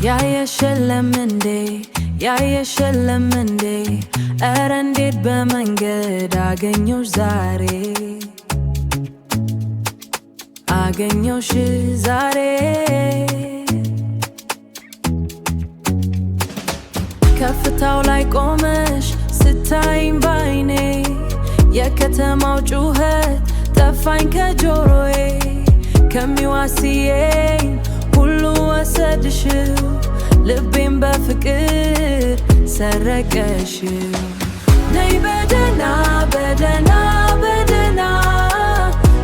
Ya yeşelemende, ya yeşelemende Erendet በመንገድ አገኘሁሽ ዛሬ አገኘሁሽ ዛሬ ከፍታው ላይ ቆመሽ ስታይኝ ባይኔ የከተማው ጩኸት ጠፋኝ ከጆሮዬ ከሚዋስየኝ ሁሉ ወሰድሽው ልቤን በፍቅር ሰረቀሽው ነይ በደና በደና በደና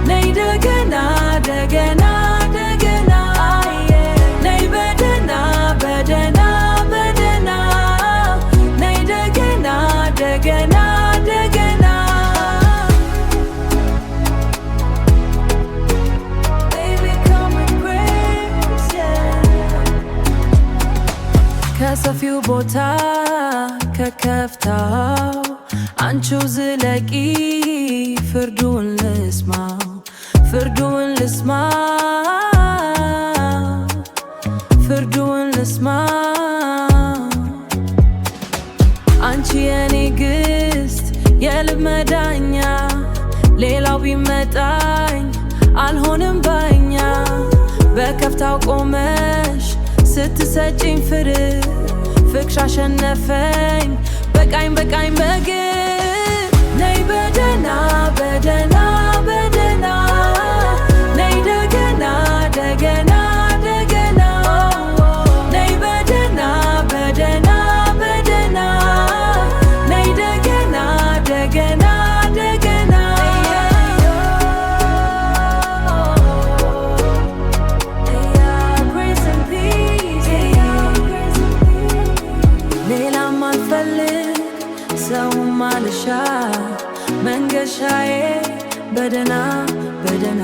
ነይ ደገና ደገና ደገና ነይ በደና በደና በደና ነይ ደገና ደገና ደገና ከሰፊው ቦታ ከከፍታው አንቺው ዝለቂ ፍርዱን ልስማው ፍርዱን ልስማው ፍርዱን ልስማው አንቺ የኔ ግስት የልብ መዳኛ ሌላው ቢመጣኝ አልሆንም ባኛ በከፍታው ቆመሽ ስትሰጪኝ ፍቅርሽ አሸነፈኝ በቃኝ በቃኝ በግድ ነይ በደና በደና በደና ነይ ደገና ደገና ደገና ነይ በደና በደና በደና ነይ ደገና ደገና ደገና ሌላም አልፈልግ ሰውም አልሻ መንገሻዬ በደና በደና